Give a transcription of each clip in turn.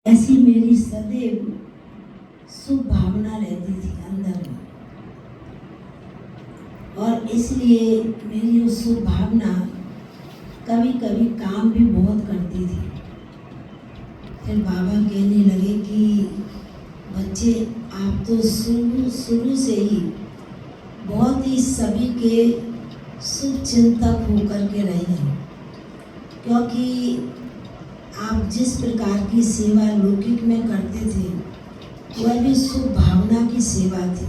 ऐसी मेरी सदैव शुभ भावना रहती थी अंदर में, और इसलिए मेरी वो शुभ भावना कभी कभी काम भी बहुत करती थी। फिर बाबा कहने लगे कि बच्चे, आप तो शुरू से ही बहुत ही सभी के शुभ चिंतक होकर के रहे हैं, क्योंकि आप जिस प्रकार की सेवा लौकिक में करते थे वह भी शुभ भावना की सेवा थी।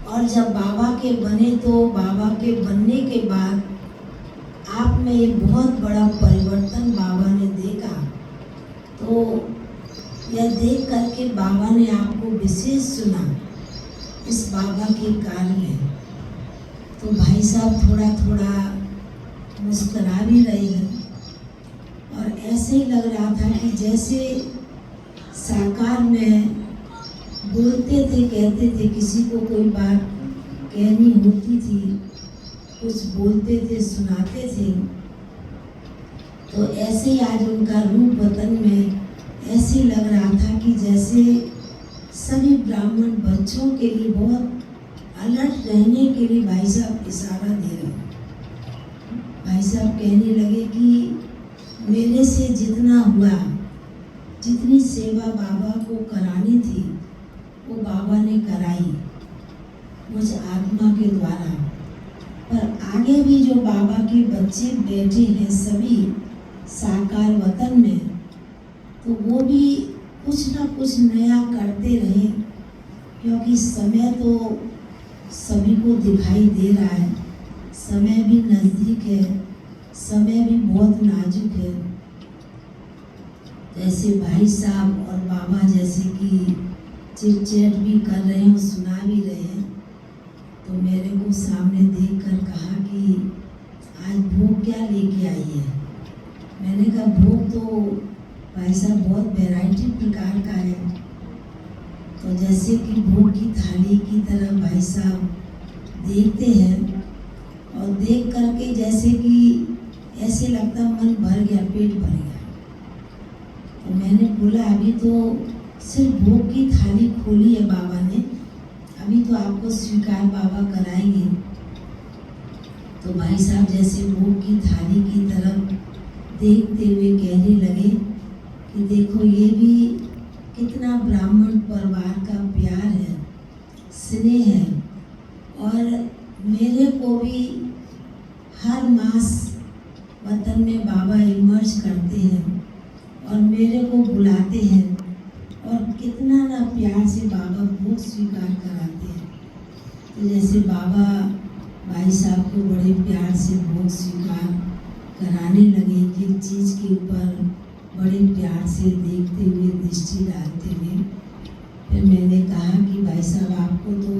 और जब बाबा के बने तो बाबा के बनने के बाद आप में एक बहुत बड़ा परिवर्तन बाबा ने देखा। तो यह देख करके बाबा ने आपको विशेष चुना इस बाबा के कार्य में। तो भाई साहब थोड़ा थोड़ा मुस्कुरा भी रहे हैं, और ऐसे ही लग रहा था कि जैसे साकार में बोलते थे, कहते थे, किसी को कोई बात कहनी होती थी, कुछ बोलते थे, सुनाते थे, तो ऐसे ही आज उनका रूप वतन में ऐसे लग रहा था कि जैसे सभी ब्राह्मण बच्चों के लिए बहुत अलर्ट रहने के लिए भाई साहब इशारा दे रहे हैं। भाई साहब कहने लगे कि मेरे से जितना हुआ, जितनी सेवा बाबा को करानी थी वो बाबा ने कराई मुझ आत्मा के द्वारा। पर आगे भी जो बाबा के बच्चे बैठे हैं सभी साकार वतन में, तो वो भी कुछ ना कुछ नया करते रहे, क्योंकि समय तो सभी को दिखाई दे रहा है, समय भी नज़दीक है, समय भी बहुत नाजुक है। जैसे भाई साहब और बाबा जैसे कि चिट भी कर रहे हैं, सुना भी रहे हैं, तो मेरे को सामने देखकर कहा कि आज भोग क्या लेके आई है। मैंने कहा भोग तो भाई साहब बहुत वैरायटी प्रकार का है। तो जैसे कि भोग की थाली की तरह भाई साहब देखते हैं, और देख करके जैसे कि ऐसे लगता मन भर गया, पेट भर गया। तो मैंने बोला अभी तो सिर्फ भोग की थाली खोली है बाबा ने, अभी तो आपको स्वीकार बाबा कराएंगे। तो भाई साहब जैसे भोग की थाली की तरफ देखते हुए कहने लगे कि देखो ये भी कितना ब्राह्मण परिवार का प्यार है, स्नेह है, और मेरे को भी हर मास वतन में बाबा इमर्ज करते हैं और मेरे को बुलाते हैं, और कितना ना प्यार से बाबा भोग स्वीकार कराते हैं। तो जैसे बाबा भाई साहब को बड़े प्यार से भोग स्वीकार कराने लगे, किस चीज़ के ऊपर बड़े प्यार से देखते हुए, दृष्टि डालते हुए, फिर मैंने कहा कि भाई साहब आपको तो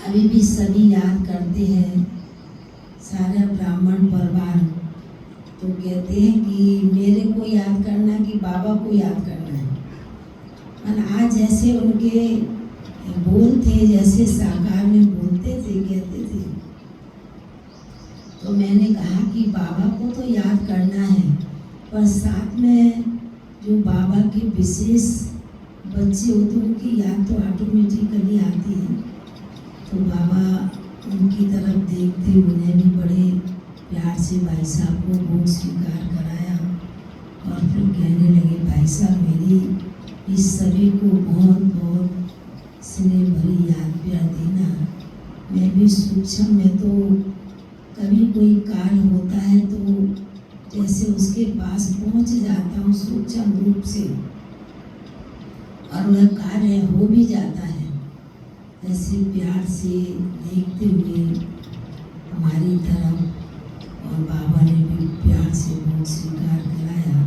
अभी भी सभी याद करते हैं, सारा ब्राह्मण परिवार। तो कहते हैं कि मेरे को याद करना कि बाबा को याद करना है। और आज जैसे उनके बोल थे, जैसे साकार में बोलते थे, कहते थे, तो मैंने कहा कि बाबा को तो याद करना है, पर साथ में जो बाबा के विशेष बच्चे होते हैं उनकी याद तो ऑटोमेटिकली आती है। तो बाबा उनकी तरफ देखते उन्हें भी बड़े प्यार से भाई साहब को भोग स्वीकार कराया, और फिर कहने लगे भाई साहब मेरी इस सभी को बहुत बहुत स्नेह भरी याद प्यार देना। मैं भी सूक्ष्म में तो कभी कोई कार्य होता है तो जैसे उसके पास पहुंच जाता हूँ सूक्ष्म रूप से, और वह कार्य हो भी जाता है। ऐसे प्यार से देखते हुए हमारी तरफ, और बाबा ने भी प्यार से भोग स्वीकार कराया।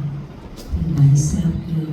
फिर भाई साहब के